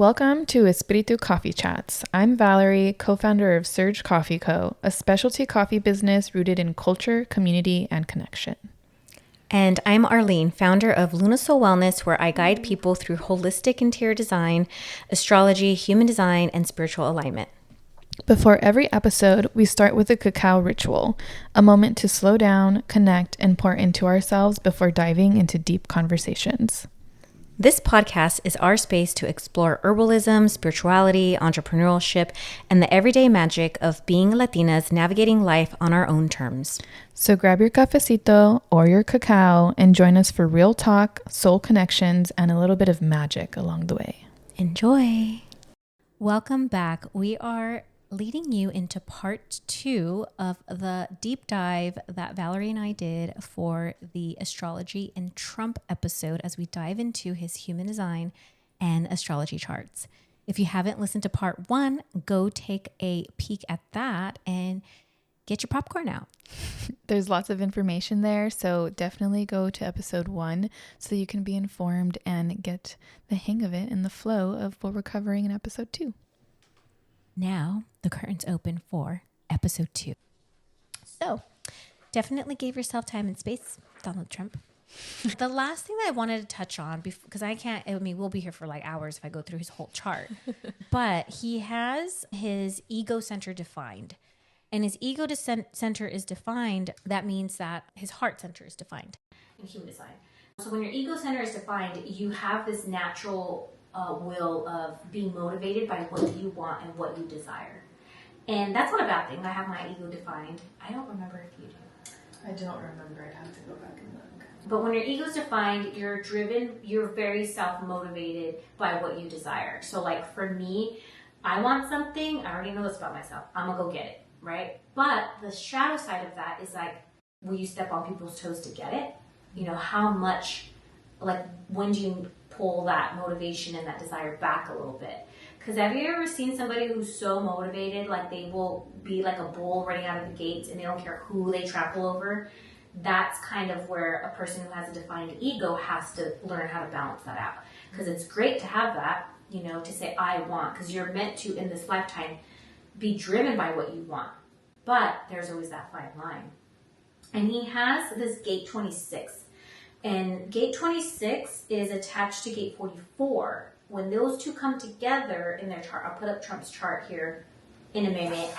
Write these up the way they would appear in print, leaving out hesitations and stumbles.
Welcome to Espiritu Coffee Chats. I'm Valerie, co-founder of Surge Coffee Co., a specialty coffee business rooted in culture, community, and connection. And I'm Arlene, founder of Lunasoul Wellness, where I guide people through holistic interior design, astrology, human design, and spiritual alignment. Before every episode, we start with a cacao ritual, a moment to slow down, connect, and pour into ourselves before diving into deep conversations. This podcast is our space to explore herbalism, spirituality, entrepreneurship, and the everyday magic of being Latinas navigating life on our own terms. So grab your cafecito or your cacao and join us for real talk, soul connections, and a little bit of magic along the way. Enjoy. Welcome back. We are leading you into part 2 of the deep dive that Valerie and I did for the astrology and Trump episode as we dive into his human design and astrology charts. If you haven't listened to part 1, go take a peek at that and get your popcorn out. There's lots of information there, so definitely go to episode 1 so you can be informed and get the hang of it and the flow of what we're covering in episode 2. Now, the curtain's open for episode 2. So, definitely give yourself time and space, Donald Trump. The last thing that I wanted to touch on, because we'll be here for like hours if I go through his whole chart, but he has his ego center defined. And his ego center is defined, that means that his heart center is defined in human design. So when your ego center is defined, you have this natural will of being motivated by what you want and what you desire. And that's not a bad thing. I have my ego defined. I don't remember if you do. I don't remember. I'd have to go back and look. But when your ego is defined, you're driven, you're very self-motivated by what you desire. So like for me, I want something, I already know this about myself. I'm going to go get it, right? But the shadow side of that is like, will you step on people's toes to get it? You know, how much, like when do you pull that motivation and that desire back a little bit? Because have you ever seen somebody who's so motivated, like they will be like a bull running out of the gates and they don't care who they trample over? That's kind of where a person who has a defined ego has to learn how to balance that out. Because it's great to have that, you know, to say I want, because you're meant to in this lifetime be driven by what you want. But there's always that fine line. And he has this gate 26. And gate 26 is attached to gate 44. When those two come together in their chart, I'll put up Trump's chart here in a minute.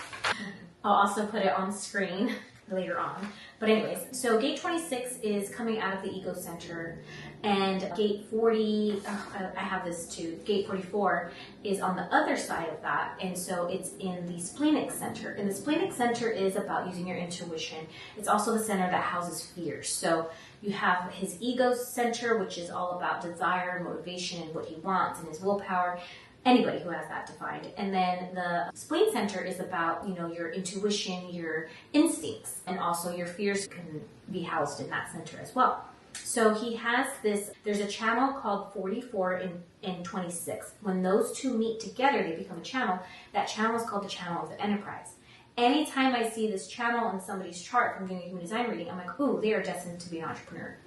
I'll also put it on screen later on. But anyways, so gate 26 is coming out of the ego center. And gate 40, I have this too, gate 44 is on the other side of that. And so it's in the splenic center. And the splenic center is about using your intuition. It's also the center that houses fears. So you have his ego center, which is all about desire and motivation and what he wants and his willpower. Anybody who has that defined. And then the spleen center is about, you know, your intuition, your instincts, and also your fears can be housed in that center as well. So he has this, there's a channel called 44 in 26. When those two meet together, they become a channel. That channel is called the channel of the enterprise. Anytime I see this channel in somebody's chart from doing a human design reading, I'm like, ooh, they are destined to be an entrepreneur.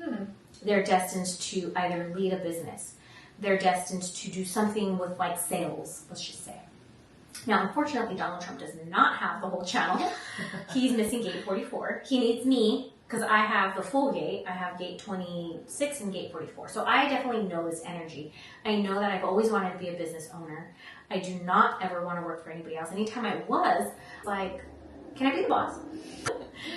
They're destined to either lead a business. They're destined to do something with like sales, let's just say. Now, unfortunately, Donald Trump does not have the whole channel. He's missing gate 44. He needs me because I have the full gate. I have gate 26 and gate 44. So I definitely know this energy. I know that I've always wanted to be a business owner. I do not ever want to work for anybody else. Anytime I was, like, can I be the boss?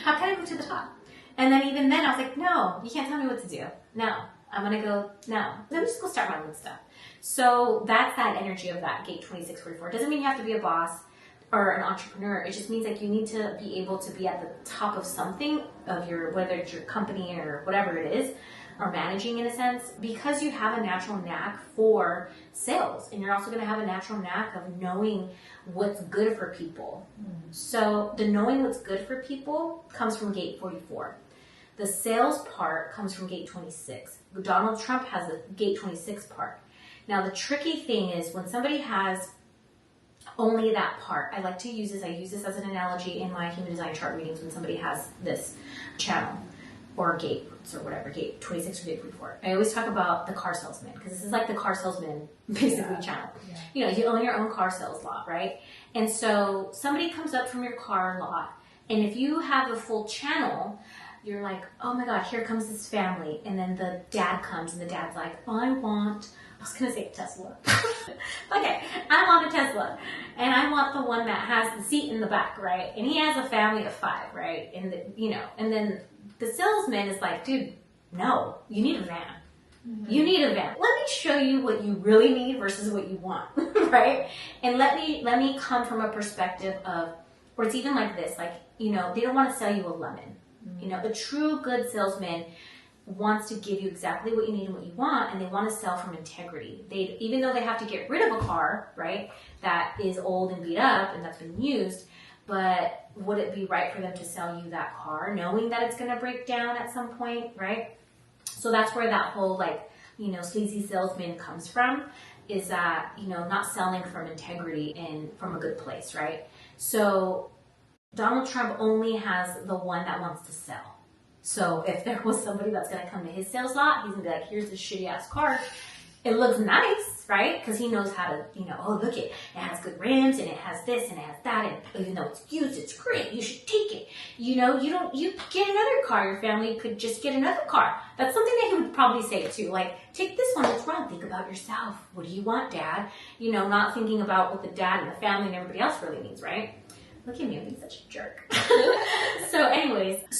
How can I move to the top? And then even then, I was like, no, you can't tell me what to do. No, I'm going to go, no. Let me just go start my own stuff. So that's that energy of that gate 26, 44. It doesn't mean you have to be a boss or an entrepreneur. It just means like you need to be able to be at the top of something of your, whether it's your company or whatever it is, or managing in a sense, because you have a natural knack for sales. And you're also going to have a natural knack of knowing what's good for people. So the knowing what's good for people comes from gate 44. The sales part comes from gate 26. Donald Trump has the gate 26 part. Now the tricky thing is when somebody has only that part, I like to use this, I use this as an analogy in my human design chart readings when somebody has this channel. or gates or whatever, gate 26 or gate 44. I always talk about the car salesman because this is like the car salesman basically channel. Yeah. You know, you own your own car sales lot, right? And so somebody comes up from your car lot, and if you have a full channel, you're like, oh my God, here comes this family. And then the dad comes, and the dad's like, I was going to say Tesla. Okay, I want a Tesla. And I want the one that has the seat in the back, right? And he has a family of 5, right? And, and then the salesman is like, dude, no, you need a van. Mm-hmm. You need a van. Let me show you what you really need versus what you want, right? And let me come from a perspective of, or it's even like this, like, they don't want to sell you a lemon. Mm-hmm. A true good salesman wants to give you exactly what you need and what you want, and they want to sell from integrity. Even though they have to get rid of a car, right, that is old and beat up and that's been used, but would it be right for them to sell you that car knowing that it's going to break down at some point, right? So that's where that whole sleazy salesman comes from, is that, not selling from integrity and from a good place, right? So Donald Trump only has the one that wants to sell. So if there was somebody that's going to come to his sales lot, he's going to be like, here's this shitty ass car. It looks nice, right? Because he knows how to, oh, look it has good rims and it has this and it has that. And even though it's used, it's great. You should take it. You get another car. Your family could just get another car. That's something that he would probably say too. Like, take this one. What's wrong? Think about yourself. What do you want, Dad? Not thinking about what the dad and the family and everybody else really needs, right? Look at me, I'm being such a jerk.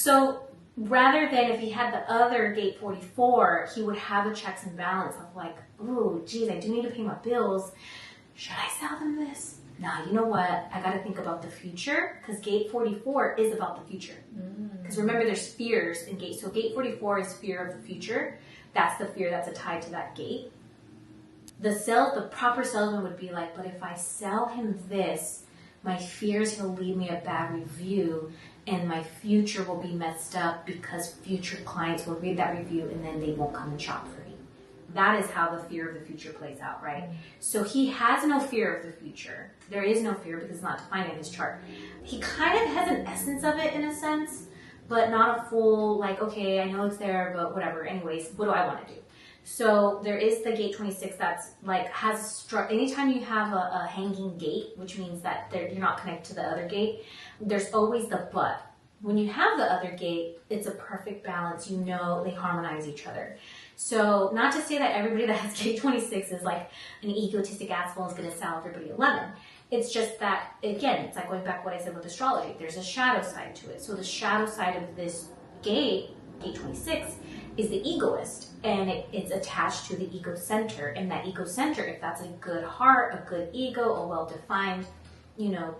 So rather than if he had the other gate 44, he would have a checks and balance of like, ooh, geez, I do need to pay my bills. Should I sell them this? Nah, you know what? I got to think about the future, because gate 44 is about the future. Because remember, there's fears in gate. So gate 44 is fear of the future. That's the fear that's tied to that gate. The proper salesman would be like, but if I sell him this, my fear is he'll leave me a bad review, and my future will be messed up because future clients will read that review and then they won't come and shop for me. That is how the fear of the future plays out, right? Mm-hmm. So he has no fear of the future. There is no fear because it's not defined in his chart. He kind of has an essence of it in a sense, but not a full, like, okay, I know it's there, but whatever. Anyways, what do I want to do? So there is the gate 26 that's like anytime you have a hanging gate, which means that you're not connected to the other gate, there's always the but. When you have the other gate, it's a perfect balance. They harmonize each other. So not to say that everybody that has gate 26 is like an egotistic asshole and is going to sell everybody a lemon. It's just that, again, it's like going back to what I said with astrology. There's a shadow side to it. So the shadow side of this gate 26, is the egoist, and it's attached to the ego center. And that ego center, if that's a good heart, a good ego, a well-defined,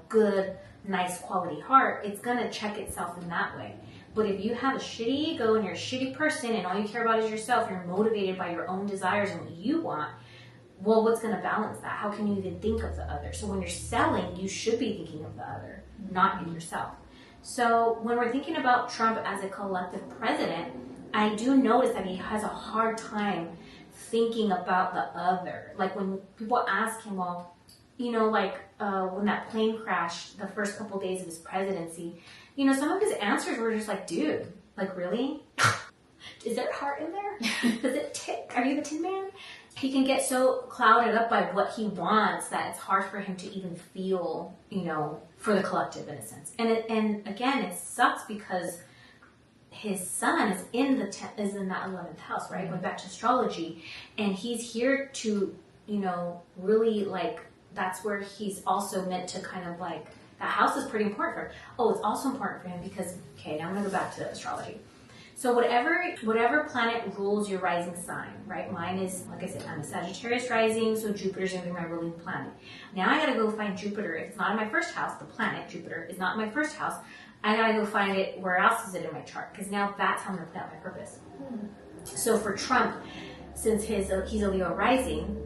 good, nice quality heart, it's going to check itself in that way. But if you have a shitty ego and you're a shitty person and all you care about is yourself, you're motivated by your own desires and what you want, well, what's going to balance that? How can you even think of the other? So when you're selling, you should be thinking of the other, not in yourself. So when we're thinking about Trump as a collective president, I do notice that he has a hard time thinking about the other. Like when people ask him, well, when that plane crashed the first couple days of his presidency, some of his answers were just like, dude, like, really? Is there heart in there? Does it tick? Are you the Tin Man? He can get so clouded up by what he wants that it's hard for him to even feel, for the collective in a sense. And again, it sucks because his sun is in that 11th house, right? Going back to astrology, and he's here to, really like, that's where he's also meant to kind of like, that house is pretty important for him. Oh, it's also important for him because, okay, now I'm going to go back to astrology. So whatever planet rules your rising sign, right? Mine is, like I said, I'm a Sagittarius rising, so Jupiter's going to be my ruling planet. Now I got to go find Jupiter. If it's not in my first house, the planet Jupiter is not in my first house, I got to go find it. Where else is it in my chart? Because now that's how I'm going to play out my purpose. So for Trump, since he's a Leo rising,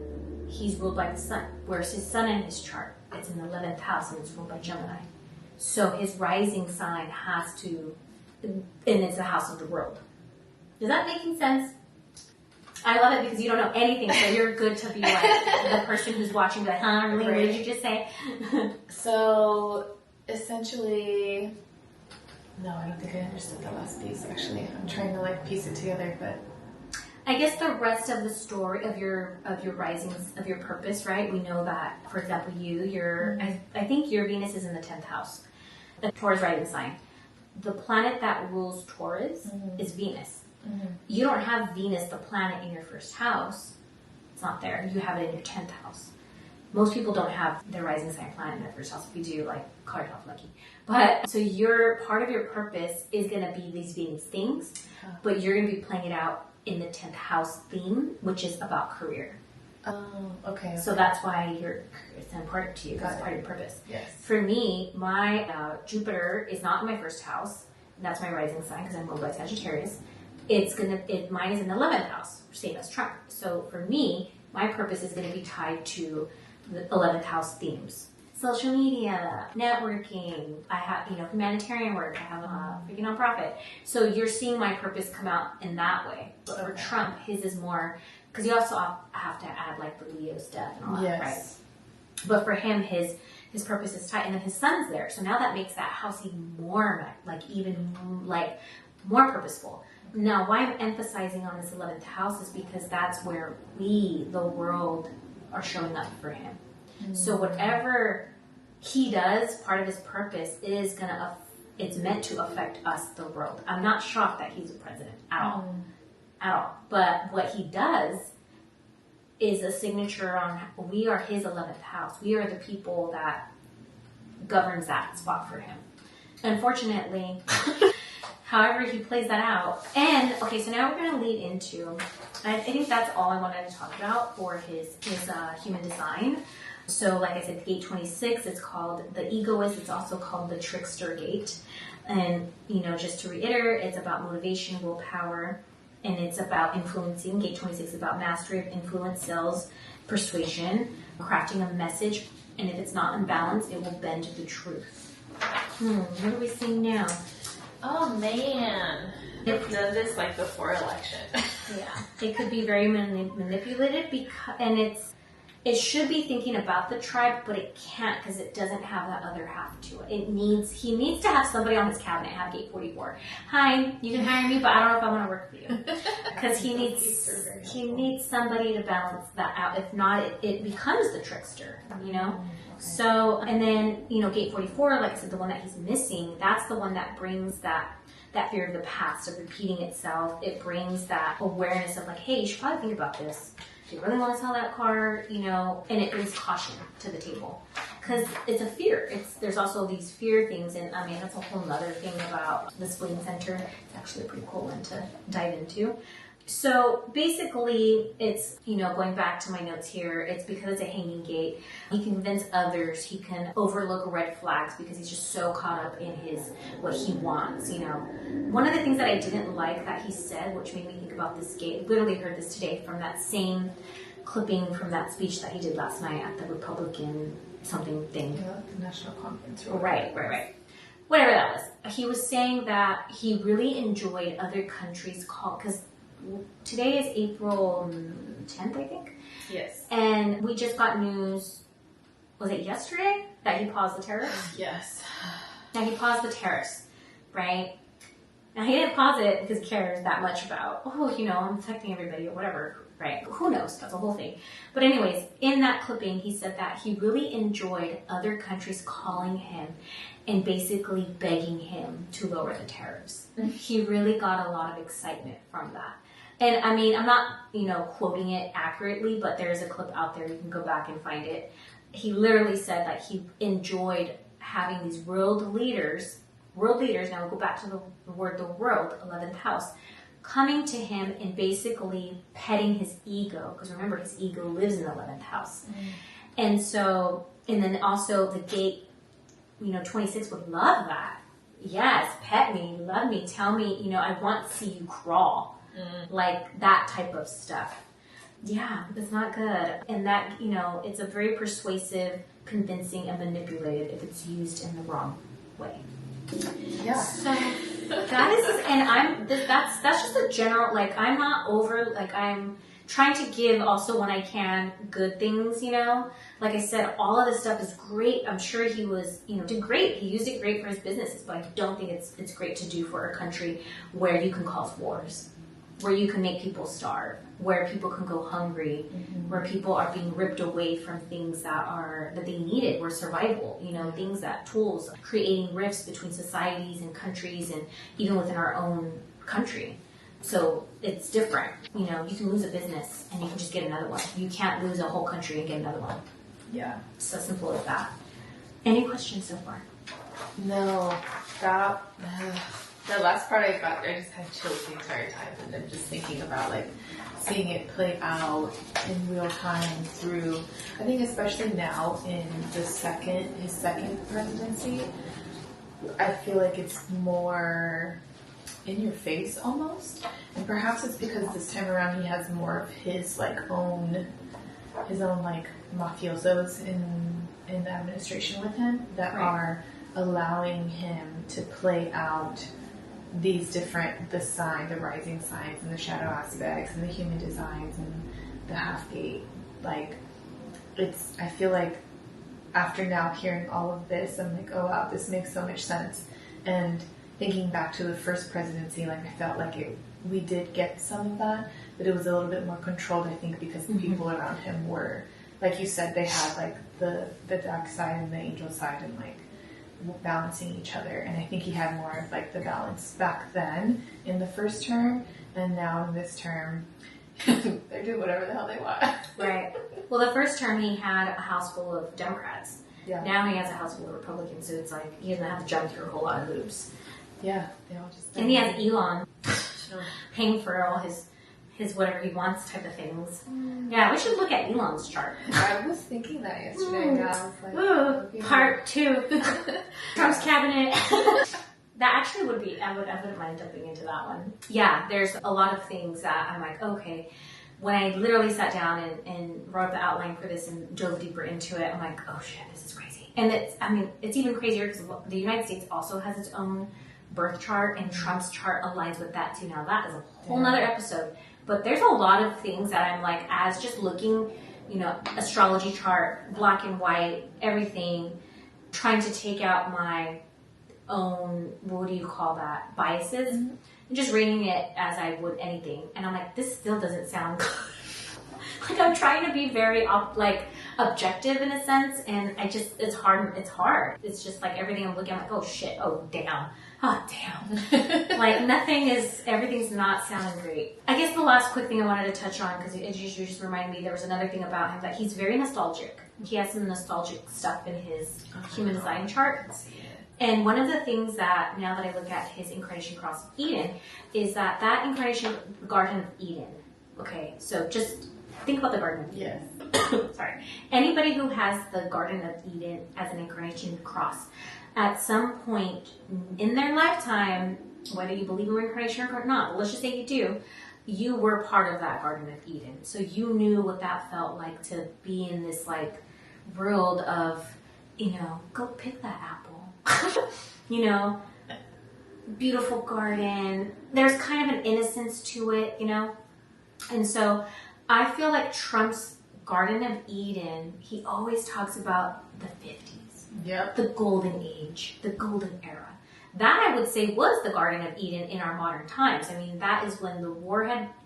he's ruled by the sun. Whereas his sun in his chart, it's in the 11th house and it's ruled by Gemini. So his rising sign has to, and it's the house of the world. Is that making sense? I love it because you don't know anything, so you're good to be like the person who's watching the, really, what did you just say? So essentially, No, I don't think I understood the last piece, actually. I'm trying to like piece it together, but I guess the rest of the story of your risings, of your purpose, right? We know that, for example, I think your Venus is in the 10th house, a Taurus rising sign. The planet that rules Taurus is Venus. You don't have Venus, the planet, in your first house. It's not there. You have it in your 10th house. Most people don't have their rising sign planet in their first house. If you do, like, call yourself lucky. But so part of your purpose is going to be these Venus things, but you're going to be playing it out in the 10th house theme, which is about career. Oh, okay. So that's why it's important to you, because it's part of your purpose. Yes. For me, my Jupiter is not in my first house. That's my rising sign, because I'm ruled by Sagittarius. Mine is in the 11th house, same as Trump. So for me, my purpose is going to be tied to the 11th house themes. Social media, networking, I have, humanitarian work, I have a freaking nonprofit. So you're seeing my purpose come out in that way. But for Trump, his is more, because you also have to add like the Leo stuff and all that, right? But for him, his purpose is tight, and then his sun's there. So now that makes that house even more, more purposeful. Now, why I'm emphasizing on this 11th house is because that's where we, the world, are showing up for him. So whatever he does, part of his purpose is it's meant to affect us, the world. I'm not shocked that he's a president at all. But what he does is a signature on, we are his 11th house. We are the people that governs that spot for him. Unfortunately, however he plays that out. And, okay, so now we're going to lead into, I think that's all I wanted to talk about for his human design. So, like I said, gate 26, it's called the egoist. It's also called the trickster gate. And, just to reiterate, it's about motivation, willpower, and it's about influencing. Gate 26 is about mastery of influence, sales, persuasion, crafting a message. And if it's not in balance, it will bend to the truth. What are we seeing now? Oh, man. It does this like before election. Yeah. It could be very manipulative, and it should be thinking about the tribe, but it can't because it doesn't have that other half to it. He needs to have somebody on his cabinet have gate 44. Hi, you can hire me, but I don't know if I want to work for you. Because he needs somebody to balance that out. If not, it becomes the trickster, Okay. So, and then, gate 44, like I said, the one that he's missing, that's the one that brings that fear of the past, of repeating itself. It brings that awareness of like, hey, you should probably think about this. Do you really want to sell that car? And it brings caution to the table. Because it's a fear. There's also these fear things, and I mean, that's a whole other thing about the spleen center. It's actually a pretty cool one to dive into. So basically, it's, going back to my notes here, it's because it's a hanging gate. He can convince others. He can overlook red flags because he's just so caught up in what he wants, One of the things that I didn't like that he said, which made me think about this gate, literally heard this today from that same clipping from that speech that he did last night at the Republican something thing. Yeah, the national conference. Right. Whatever that was. He was saying that he really enjoyed other countries because today is April 10th, I think. Yes. And we just got news, was it yesterday, that he paused the tariffs? Yes. Now he paused the tariffs, right? Now he didn't pause it because he cares that much about, I'm affecting everybody or whatever, right? Who knows? That's the whole thing. But anyways, in that clipping, he said that he really enjoyed other countries calling him and basically begging him to lower the tariffs. He really got a lot of excitement from that. And I mean, I'm not, quoting it accurately, but there's a clip out there. You can go back and find it. He literally said that he enjoyed having these world leaders, now we'll go back to the word, the world, 11th house, coming to him and basically petting his ego. Because remember, his ego lives in the 11th house. And so, and then also the gate, 26 would love that. Yes, pet me, love me, tell me, I want to see you crawl. Like that type of stuff. Yeah, it's not good. And that, it's a very persuasive, convincing, and manipulative if it's used in the wrong way. Yeah. So that is, and that's just a general, I'm not over, I'm trying to give also when I can good things, you know. Like I said, all of this stuff is great. I'm sure he was, you know, did great. He used it great for his businesses, but I don't think it's great to do for a country where you can cause wars, where you can make people starve, where people can go hungry, where people are being ripped away from things that they needed, were survival, you know, things that tools, creating rifts between societies and countries and even within our own country. So it's different. You know, you can lose a business and you can just get another one. You can't lose a whole country and get another one. Yeah. It's so simple as that. Any questions so far? No. The last part I just had chills the entire time, and then just thinking about like seeing it play out in real time through, I think especially now in his second presidency, I feel like it's more in your face almost, and perhaps it's because this time around he has more of his own like mafiosos in the administration with him that are allowing him to play out these different, the rising signs and the shadow aspects and the human designs and the half gate. Like, I feel like after now hearing all of this, I'm like, oh wow, this makes so much sense. And thinking back to the first presidency, like I felt like we did get some of that, but it was a little bit more controlled, I think, because the people around him were, like you said, they had like the dark side and the angel side and like balancing each other. And I think he had more of like the balance back then in the first term, and now in this term they're doing whatever the hell they want. Right. Well, the first term he had a house full of Democrats. Yeah. Now he has a house full of Republicans, so it's like he doesn't have to jump through a whole lot of hoops. Yeah, they all just. And he has Elon paying for all his whatever he wants type of things. Yeah, we should look at Elon's chart. I was thinking that yesterday. And I was like, okay. Part 2. Trump's cabinet. That actually would be, I wouldn't mind jumping into that one. Yeah, there's a lot of things that I'm like, okay. When I literally sat down and wrote the outline for this and dove deeper into it, I'm like, oh shit, this is crazy. And it's even crazier because the United States also has its own birth chart, and Trump's chart aligns with that too. Now that is a whole nother episode. But there's a lot of things that I'm like, as just looking, you know, astrology chart, black and white, everything, trying to take out my own, what do you call that, biases, and just reading it as I would anything. And I'm like, this still doesn't sound good. Like, I'm trying to be very, objective in a sense, and it's hard. It's just like everything I'm looking at, like, oh shit, oh damn. Like everything's not sounding great. I guess the last quick thing I wanted to touch on, because you just reminded me, there was another thing about him, that he's very nostalgic. He has some nostalgic stuff in his human design chart. And one of the things that, now that I look at his Incarnation Cross Eden, is that Incarnation Garden of Eden. Okay, so just think about the Garden of Eden. Yes. Sorry. Anybody who has the Garden of Eden as an Incarnation Cross, at some point in their lifetime, whether you believe in reincarnation or not, let's just say you do, you were part of that Garden of Eden. So you knew what that felt like to be in this like world of, you know, go pick that apple. You know, beautiful garden. There's kind of an innocence to it, you know? And so I feel like Trump's Garden of Eden, he always talks about the 50s. Yep. The golden age, the golden era. That, I would say, was the Garden of Eden in our modern times. I mean, that is when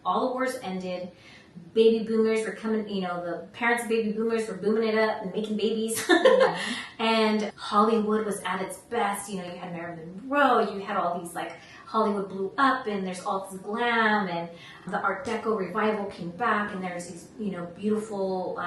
all the wars ended. Baby boomers were coming, you know, the parents of baby boomers were booming it up and making babies. And Hollywood was at its best. You know, you had Marilyn Monroe, you had all these, like, Hollywood blew up, and there's all this glam, and the Art Deco revival came back, and there's these, you know, beautiful,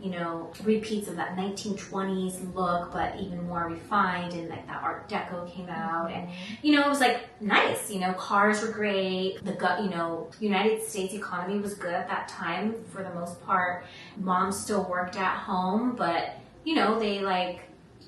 you know, repeats of that 1920s look, but even more refined, and like that Art Deco came out, and, you know, it was like nice, you know, cars were great, you know, United States economy was good at that time for the most part. Moms still worked at home, but, you know,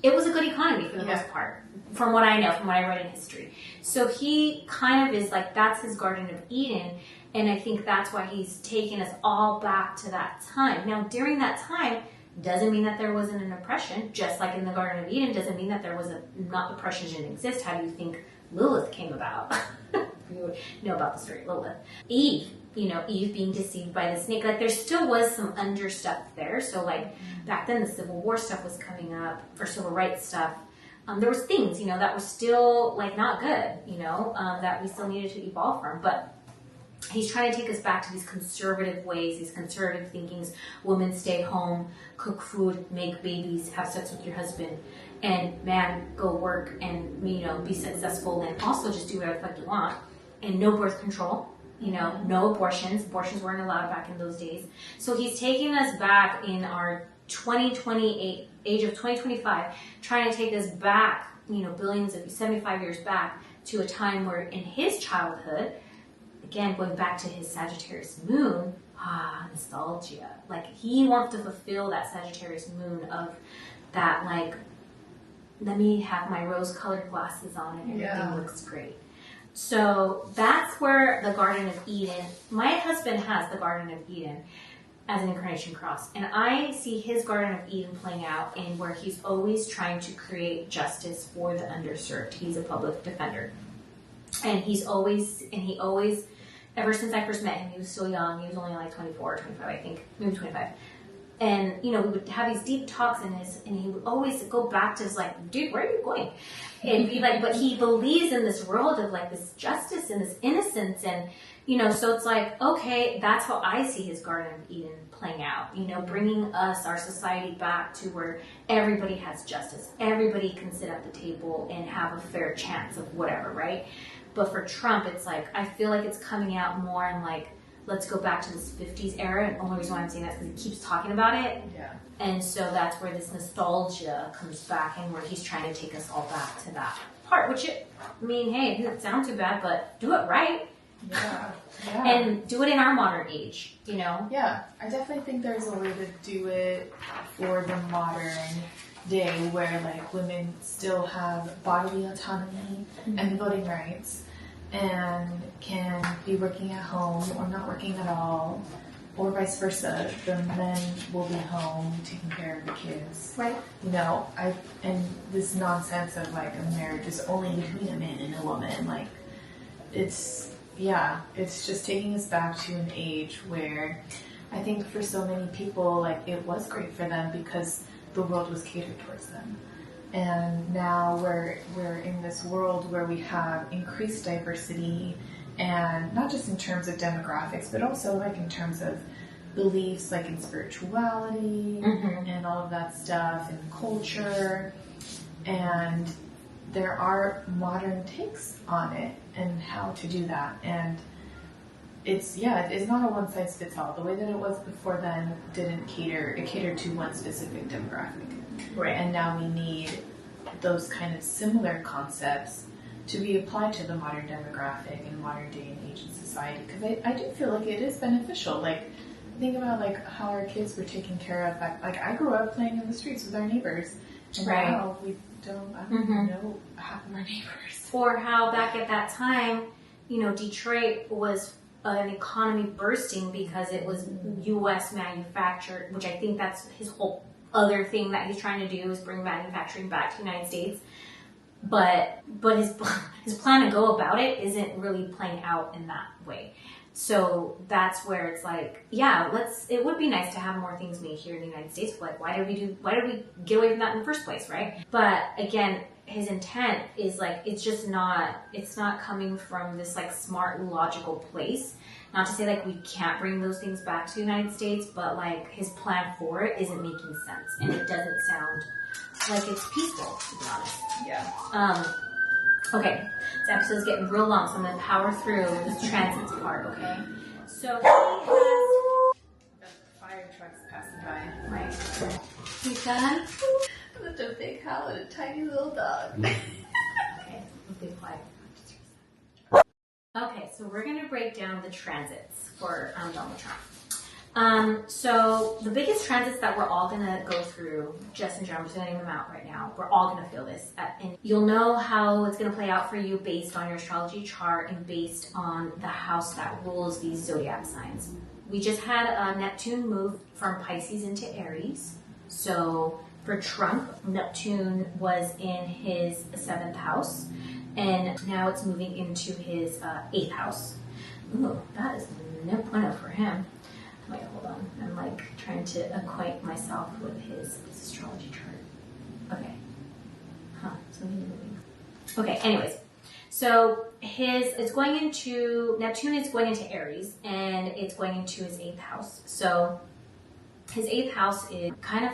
it was a good economy for the most part, from what I know, from what I read in history. So he kind of is like, that's his Garden of Eden. And I think that's why he's taken us all back to that time. Now, during that time, doesn't mean that there wasn't an oppression. Just like in the Garden of Eden, doesn't mean that there was not oppression didn't exist. How do you think Lilith came about? You would know about the story of Lilith. Eve Eve being deceived by the snake. Like there still was some under stuff there. So like back then the Civil War stuff was coming up, or civil rights stuff. There was things, that were still like not good, that we still needed to evolve from. But he's trying to take us back to these conservative ways, these conservative thinkings. Women stay home, cook food, make babies, have sex with your husband, and man, go work and be successful, and also just do whatever the fuck you want, and no birth control. No abortions. Abortions weren't allowed back in those days. So he's taking us back in our 2028, age of 2025, trying to take us back, billions of 75 years back to a time where in his childhood, again, going back to his Sagittarius moon, nostalgia. Like he wants to fulfill that Sagittarius moon of that, like, let me have my rose-colored glasses on and everything looks great. So that's where the Garden of Eden, my husband has the Garden of Eden as an incarnation cross. And I see his Garden of Eden playing out in where he's always trying to create justice for the underserved. He's a public defender. And he always, ever since I first met him, he was so young. He was only like 24 or 25, I think, maybe 25. And, we would have these deep talks and he would always go back to his like, dude, where are you going? And be like, but he believes in this world of like this justice and this innocence. And, so it's like, okay, that's how I see his Garden of Eden playing out, bringing us, our society back to where everybody has justice. Everybody can sit at the table and have a fair chance of whatever, right? But for Trump, it's like, I feel like it's coming out more in like, let's go back to this 50s era. And the only reason why I'm saying that is because he keeps talking about it. Yeah. And so that's where this nostalgia comes back and where he's trying to take us all back to that part, which hey, it doesn't sound too bad, but do it right. Yeah. And do it in our modern age, Yeah. I definitely think there's a way to do it for the modern day where like women still have bodily autonomy and voting rights, and can be working at home or not working at all, or vice versa. The men will be home taking care of the kids. Right. And this nonsense of like a marriage is only between a man and a woman, like it's just taking us back to an age where I think for so many people, like it was great for them because the world was catered towards them. And now we're in this world where we have increased diversity, and not just in terms of demographics, but also like in terms of beliefs, like in spirituality and all of that stuff, and culture. And there are modern takes on it and how to do that. And it's not a one size fits all. The way that it was before then didn't cater. It catered to one specific demographic. Right. And now we need those kind of similar concepts to be applied to the modern demographic and modern day and age in society. Because I do feel like it is beneficial. Like, think about like how our kids were taken care of. Like I grew up playing in the streets with our neighbors. And now I don't even know half of our neighbors. Or how back at that time, Detroit was an economy bursting because it was U.S. manufactured, which I think that's his whole other thing that he's trying to do is bring manufacturing back to the United States. But his plan to go about it isn't really playing out in that way. So that's where it's like, it would be nice to have more things made here in the United States. But like, why did we get away from that in the first place, right? But again, his intent is like, it's not coming from this like smart, logical place. Not to say like we can't bring those things back to the United States, but like his plan for it isn't making sense, and it doesn't sound like it's peaceful, to be honest. Yeah. Okay, this episode's getting real long, so I'm gonna power through this transits part. Okay, so he The fire truck's passing by. has right. He's done. With a big howl and a tiny little dog. Okay, we'll be quiet. Okay, so we're going to break down the transits for Donald Trump. So the biggest transits that we're all going to go through, just in general, I'm just going to name them out right now. We're all going to feel this. And you'll know how it's going to play out for you based on your astrology chart and based on the house that rules these zodiac signs. We just had Neptune move from Pisces into Aries. So for Trump, Neptune was in his 7th house. And now it's moving into his 8th house. Ooh, that is no bueno for him. Wait, hold on. I'm like trying to acquaint myself with his astrology chart. Okay. Huh. So moving. Okay, anyways. So Neptune is going into Aries, and it's going into his 8th house. So his 8th house is kind of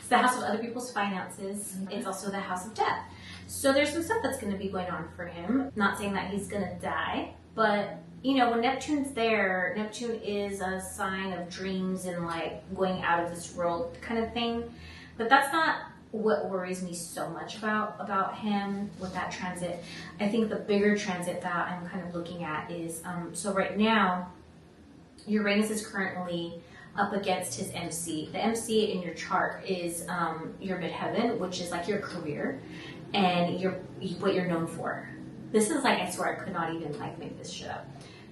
it's the house of other people's finances. Mm-hmm. It's also the house of death. So there's some stuff that's going to be going on for him. Not saying that he's going to die, but when Neptune's there, Neptune is a sign of dreams and like going out of this world kind of thing. But that's not what worries me so much about him with that transit. I think the bigger transit that I'm kind of looking at is, so right now, Uranus is currently up against his MC. The MC in your chart is your midheaven, which is like your career and what you're known for. This is like, I swear I could not even like make this shit up.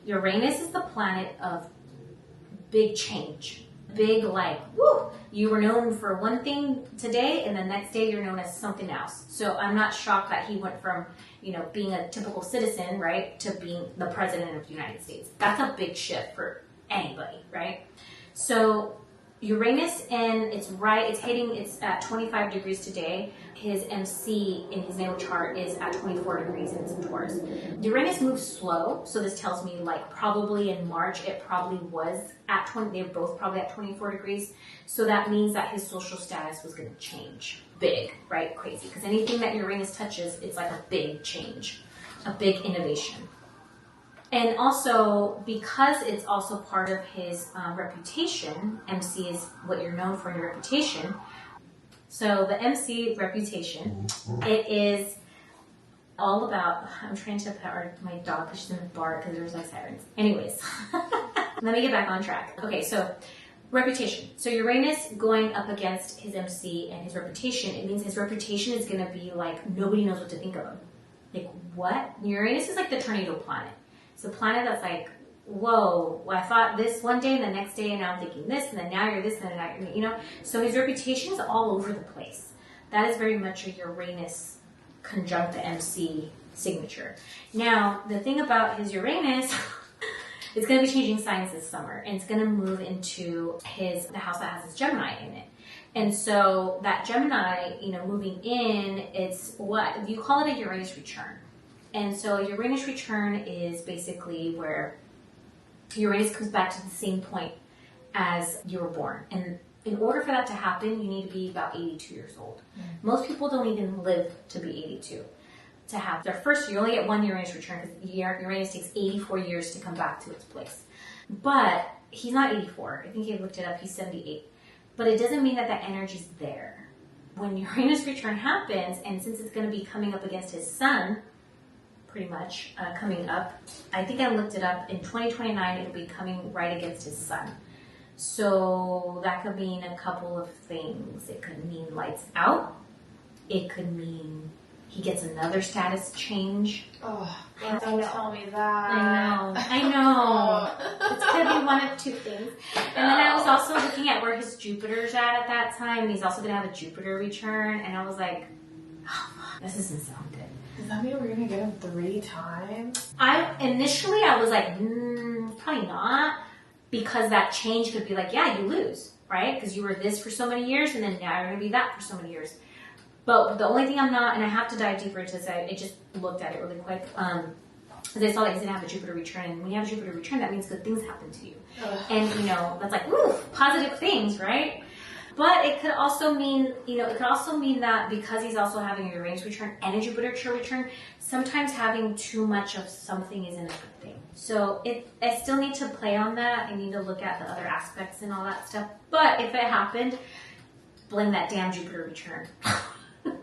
Uranus is the planet of big change. Big like, woo, you were known for one thing today and the next day you're known as something else. So I'm not shocked that he went from, being a typical citizen, right, to being the president of the United States. That's a big shift for anybody, right? So Uranus, and it's at 25 degrees today. His MC in his natal chart is at 24 degrees and it's in Taurus. Uranus moves slow, so this tells me like probably in March it probably was at 20, they were both probably at 24 degrees. So that means that his social status was going to change. Big, right? Crazy. Because anything that Uranus touches, it's like a big change, a big innovation. And also, because it's also part of his reputation, MC is what you're known for in your reputation. So the MC reputation, it is all about, I'm trying to pet my dog because she's in the bar because there's like sirens. Anyways, let me get back on track. Okay, so reputation. So Uranus going up against his MC and his reputation, it means his reputation is going to be like, nobody knows what to think of him. Like, what? Uranus is like the tornado planet. It's a planet that's like, whoa, well, I thought this one day and the next day and now I'm thinking this and then now you're this and then now you're, So his reputation is all over the place. That is very much a Uranus conjunct the MC signature. Now, the thing about his Uranus, it's going to be changing signs this summer and it's going to move into the house that has his Gemini in it. And so that Gemini, moving in, it's what you call it a Uranus return. And so Uranus return is basically where Uranus comes back to the same point as you were born. And in order for that to happen, you need to be about 82 years old. Mm-hmm. Most people don't even live to be 82. To have their first, you only get one Uranus return because Uranus takes 84 years to come back to its place. But he's not 84. I think he looked it up. He's 78. But it doesn't mean that that energy's there. When Uranus return happens, and since it's going to be coming up against his sun, pretty much coming up. I think I looked it up. In 2029, it'll be coming right against his sun. So that could mean a couple of things. It could mean lights out. It could mean he gets another status change. Oh, don't tell me that. I know. It's going to be one of two things. And then I was also looking at where his Jupiter's at that time. And he's also going to have a Jupiter return. And I was like, oh, this doesn't sound good. Does that mean we're going to get him 3 times? Initially I was like, probably not. Because that change could be like, yeah, you lose, right? Because you were this for so many years and then now you're going to be that for so many years. But the only thing I'm not, and I have to dive deeper into this, I just looked at it really quick. Because I saw that he's going to have a Jupiter return. And when you have a Jupiter return, that means good things happen to you. Ugh. And, that's like, positive things, right? But it could also mean, that because he's also having a Uranus return and a Jupiter return, sometimes having too much of something isn't a good thing. So I still need to play on that. I need to look at the other aspects and all that stuff. But if it happened, blame that damn Jupiter return.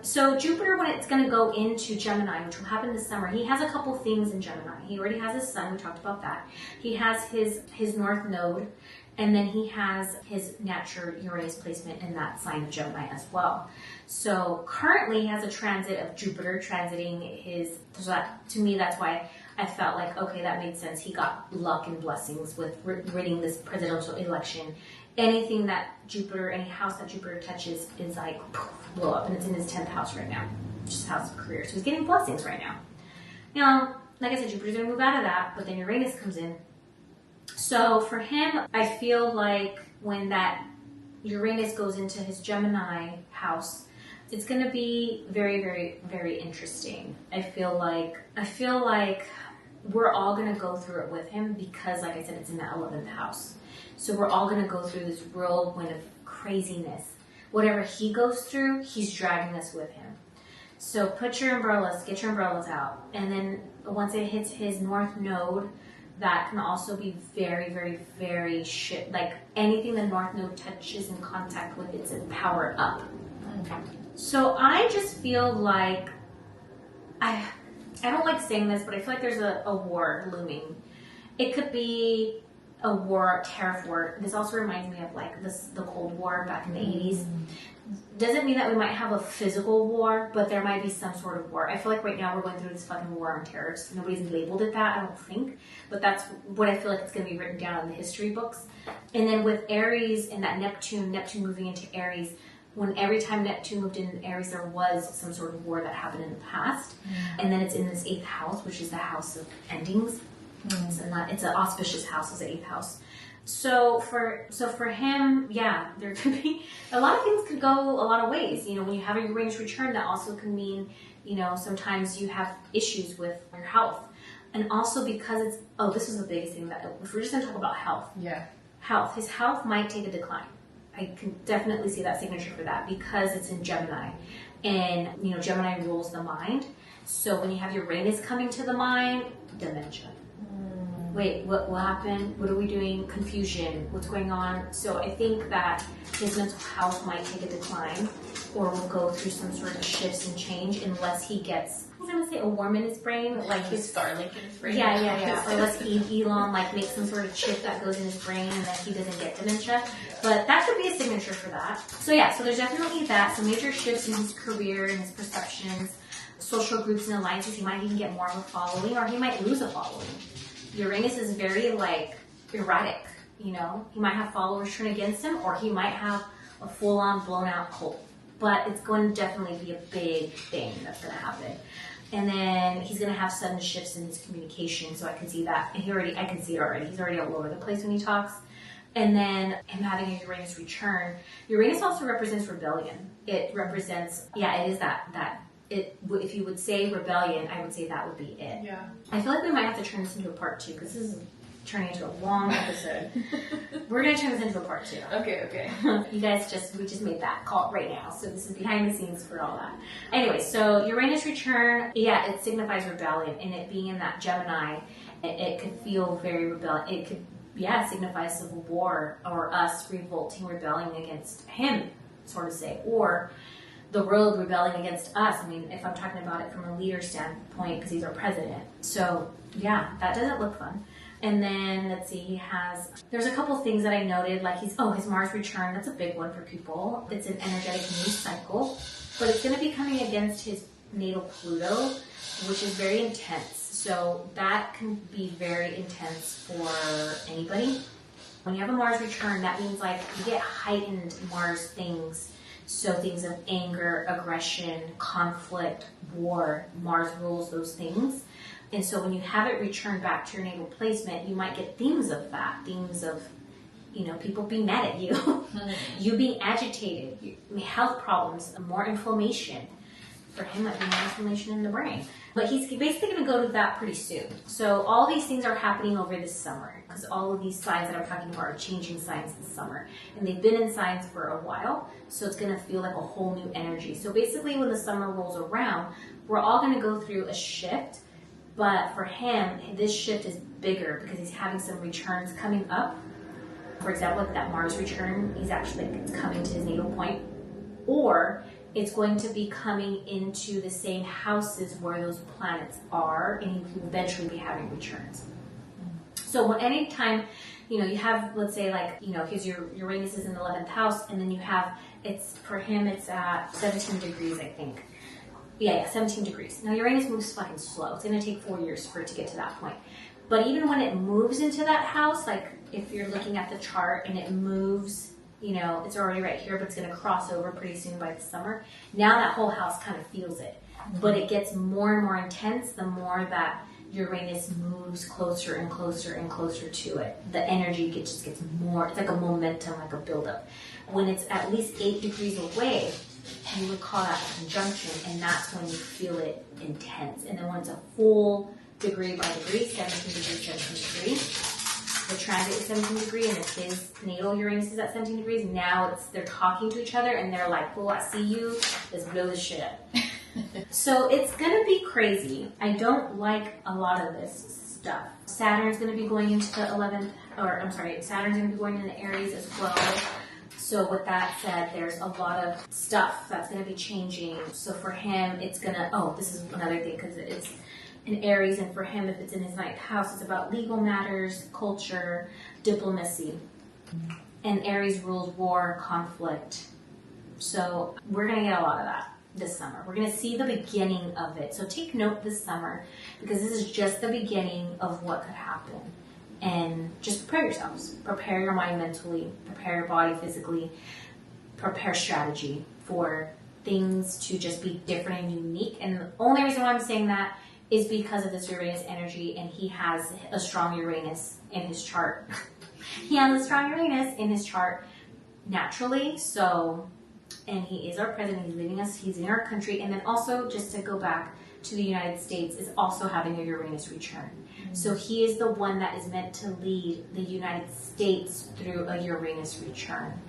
So Jupiter, when it's going to go into Gemini, which will happen this summer, he has a couple things in Gemini. He already has his sun. We talked about that. He has his north node. And then he has his natural Uranus placement in that sign of Gemini as well. So currently he has a transit of Jupiter transiting so that, to me, that's why I felt like, okay, that made sense. He got luck and blessings with winning this presidential election. Anything that Jupiter, any house that Jupiter touches is like, blow up. And it's in his 10th house right now, which is house of career. So he's getting blessings right now. Like I said, Jupiter's going to move out of that, but then Uranus comes in. So for him, I feel like when that Uranus goes into his Gemini house, it's going to be very, very, very interesting. I feel like we're all going to go through it with him because, like I said, it's in the 11th house. So we're all going to go through this whirlwind of craziness. Whatever he goes through, he's dragging us with him. So put your umbrellas, get your umbrellas out. And then once it hits his north node, that can also be very, very, very shit. Like anything the north node touches in contact with, it's in power up. So I just feel like, I don't like saying this, but I feel like there's a war looming. It could be a war, tariff war. This also reminds me of like the Cold War back in the 80s. Doesn't mean that we might have a physical war, but there might be some sort of war. I feel like right now we're going through this fucking war on terrorists. Nobody's labeled it that, I don't think. But that's what I feel like it's going to be written down in the history books. And then with Aries and that Neptune moving into Aries, when every time Neptune moved into Aries, there was some sort of war that happened in the past. And then it's in this 8th house, which is the house of endings. It's an auspicious house, it's the 8th house. So for him, yeah, there could be a lot of things could go a lot of ways. You know, when you have a Uranus return, that also can mean, you know, sometimes you have issues with your health. And also because this is the biggest thing that, if we're just going to talk about health. Yeah. Health. His health might take a decline. I can definitely see that signature for that because it's in Gemini. And, you know, Gemini rules the mind. So when you have Uranus coming to the mind, dementia. Wait, what happened? What are we doing? Confusion. What's going on? So I think that his mental health might take a decline or will go through some sort of shifts and change unless he gets, I was going to say a worm in his brain. Like his Starlink in his brain. Yeah. Or unless Elon like makes some sort of chip that goes in his brain and that he doesn't get dementia. But that could be a signature for that. So yeah, so there's definitely that. Some major shifts in his career and his perceptions, social groups and alliances. He might even get more of a following or he might lose a following. Uranus is very, like, erratic, you know? He might have followers turn against him, or he might have a full-on, blown-out cult. But it's going to definitely be a big thing that's going to happen. And then he's going to have sudden shifts in his communication, so I can see that. And I can see it already. He's already all over the place when he talks. And then him having a Uranus return. Uranus also represents rebellion. It represents, it is that. If you would say rebellion, I would say that would be it. Yeah. I feel like we might have to turn this into a part 2 because this is turning into a long episode. We're going to turn this into a part 2. Okay. You guys we just made that call right now. So this is behind the scenes for all that. Anyway, so Uranus return, it signifies rebellion. And it being in that Gemini, it could feel very rebellion. It could, signify civil war or us rebelling against him, sort of say. Or the world rebelling against us. I mean, if I'm talking about it from a leader standpoint, because he's our president. So, that doesn't look fun. And then, let's see, there's a couple things that I noted, like his Mars return, that's a big one for people. It's an energetic news cycle, but it's going to be coming against his natal Pluto, which is very intense. So that can be very intense for anybody. When you have a Mars return, that means like you get heightened Mars things. So things of anger, aggression, conflict, war, Mars rules those things. And so when you have it return back to your natal placement, you might get themes of that. Themes of, people being mad at you. You being agitated. Health problems, more inflammation. For him, it might be more inflammation in the brain. But he's basically going to go to that pretty soon. So all these things are happening over this summer. Because all of these signs that I'm talking about are changing signs this summer. And they've been in signs for a while. So it's going to feel like a whole new energy. So basically when the summer rolls around, we're all going to go through a shift. But for him, this shift is bigger because he's having some returns coming up. For example, like that Mars return, he's actually coming to his natal point. Or it's going to be coming into the same houses where those planets are, and he will eventually be having returns. So anytime, you have, let's say, like, his Uranus is in the 11th house, and then you have, for him, it's at 17 degrees, I think. Yeah, 17 degrees. Now, Uranus moves fucking slow. It's going to take 4 years for it to get to that point. But even when it moves into that house, like, if you're looking at the chart and it moves, it's already right here, but it's going to cross over pretty soon by the summer. Now that whole house kind of feels it. But it gets more and more intense the more that Uranus moves closer and closer and closer to it, the energy just gets more, it's like a momentum, like a buildup. When it's at least 8 degrees away, you would call that a conjunction, and that's when you feel it intense. And then when it's a full degree by degree, 17 degrees, 17 degrees, the transit is 17 degrees, and if his natal Uranus is at 17 degrees, now they're talking to each other, and they're like, oh, I see you, let's blow this shit up. So it's going to be crazy. I don't like a lot of this stuff. Saturn's going to be going into the 11th, Saturn's going to be going into Aries as well. So with that said, there's a lot of stuff that's going to be changing. So for him, it's going to, this is another thing, because it's in Aries, and for him, if it's in his ninth house, it's about legal matters, culture, diplomacy. And Aries rules war, conflict. So we're going to get a lot of that this summer. We're going to see the beginning of it. So take note this summer, because this is just the beginning of what could happen. And just prepare yourselves. Prepare your mind mentally. Prepare your body physically. Prepare strategy for things to just be different and unique. And the only reason why I'm saying that is because of this Uranus energy, and he has a strong Uranus in his chart. He has a strong Uranus in his chart naturally. So, and he is our president. He's leading us. He's in our country. And then also, just to go back to the United States, is also having a Uranus return. Mm-hmm. So he is the one that is meant to lead the United States through a Uranus return.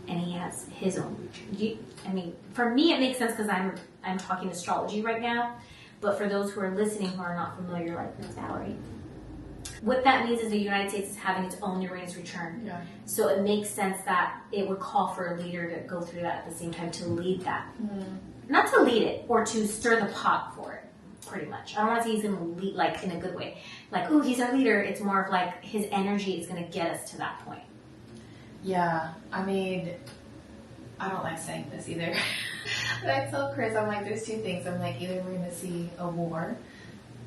And he has his own return. For me, it makes sense because I'm talking astrology right now. But for those who are listening who are not familiar, like Miss Valerie, what that means is the United States is having its own Uranus return. Yeah. So it makes sense that it would call for a leader to go through that at the same time, to lead that. Mm. Not to lead it, or to stir the pot for it, pretty much. I don't want to say he's going to lead, like, in a good way. Like, ooh, he's our leader. It's more of like his energy is going to get us to that point. Yeah, I don't like saying this either. But I tell Chris, I'm like, there's two things. I'm like, either we're going to see a war.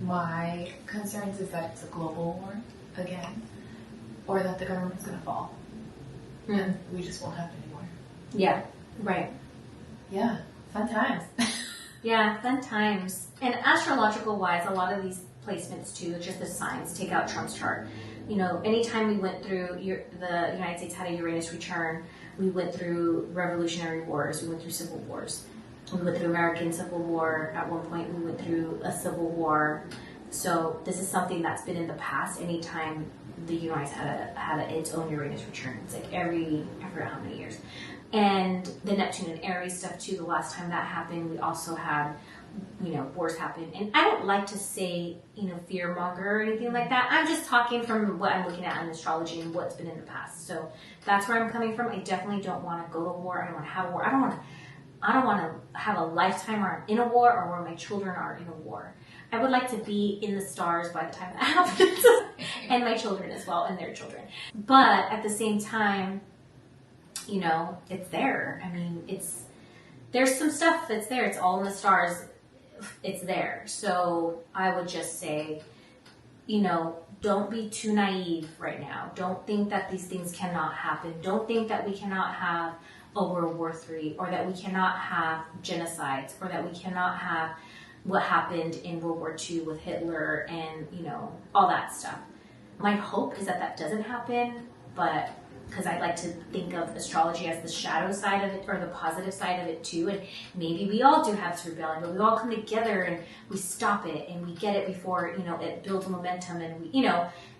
My concerns is that it's a global war again, or that the government's going to fall. And we just won't have it anymore. Yeah, right. Yeah, fun times. Yeah, fun times. And astrological wise, a lot of these placements too, just the signs, take out Trump's chart. Anytime we went through, the United States had a Uranus return, we went through revolutionary wars, we went through civil wars. We went through American Civil War. At one point, we went through a civil war. So this is something that's been in the past. Anytime the United had its own Uranus return, it's like every how many years. And the Neptune and Aries stuff too. The last time that happened, we also had wars happen. And I don't like to say fear monger or anything like that. I'm just talking from what I'm looking at in astrology and what's been in the past. So that's where I'm coming from. I definitely don't want to go to war. I don't want to have a war. I don't want to have a lifetime where I'm in a war or where my children are in a war. I would like to be in the stars by the time that happens. And my children as well, and their children. But at the same time, it's there. There's some stuff that's there. It's all in the stars. It's there. So I would just say, don't be too naive right now. Don't think that these things cannot happen. Don't think that we cannot have a World War III, or that we cannot have genocides, or that we cannot have what happened in World War II with Hitler and, all that stuff. My hope is that doesn't happen, but because I like to think of astrology as the shadow side of it, or the positive side of it too, and maybe we all do have this rebellion, but we all come together and we stop it and we get it before, it builds momentum, and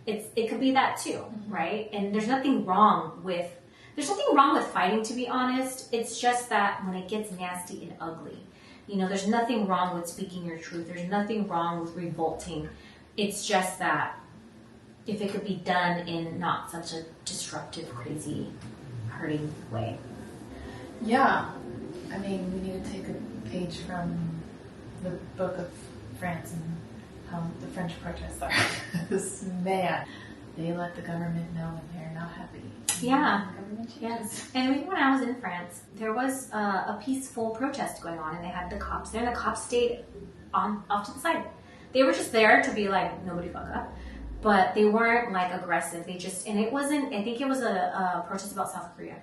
it could be that too, right? And there's nothing wrong with fighting, to be honest. It's just that when it gets nasty and ugly, there's nothing wrong with speaking your truth. There's nothing wrong with revolting. It's just that if it could be done in not such a disruptive, crazy, hurting way. Yeah. We need to take a page from the book of France and how the French protests are. Man, they let the government know when they're not happy. Yeah. Yes. And when I was in France, there was a peaceful protest going on, and they had the cops there, and the cops stayed off to the side. They were just there to be like, nobody fuck up. But they weren't like aggressive. They just, and it wasn't, I think it was a protest about South Korea.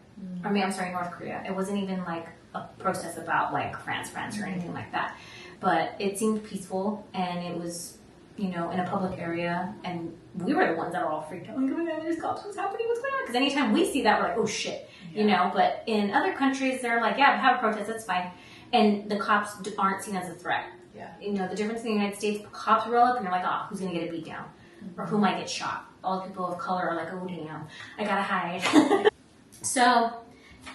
North Korea. It wasn't even like a protest about like France or anything like that. But it seemed peaceful, and it was you know, in a public area, and we were the ones that were all freaked out. Like, oh my God, there's cops. What's happening? What's going on? Because anytime we see that, we're like, oh shit, you know. But in other countries, they're like, yeah, have a protest, that's fine, and the cops aren't seen as a threat. Yeah. You know, the difference in the United States, cops roll up and you're like, oh, who's gonna get a beat down, or who might get shot? All the people of color are like, oh damn, I gotta hide. So,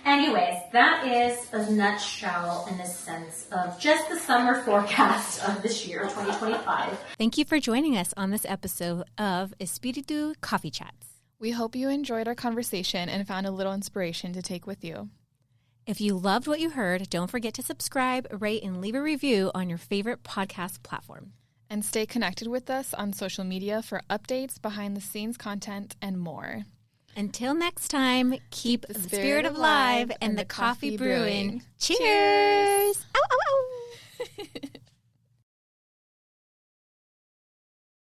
anyways, that is a nutshell in a sense of just the summer forecast of this year, 2025. Thank you for joining us on this episode of Espiritu Coffee Chats. We hope you enjoyed our conversation and found a little inspiration to take with you. If you loved what you heard, don't forget to subscribe, rate, and leave a review on your favorite podcast platform. And stay connected with us on social media for updates, behind-the-scenes content, and more. Until next time, keep the spirit alive and the coffee brewing. Cheers! Cheers. Ow, ow, ow.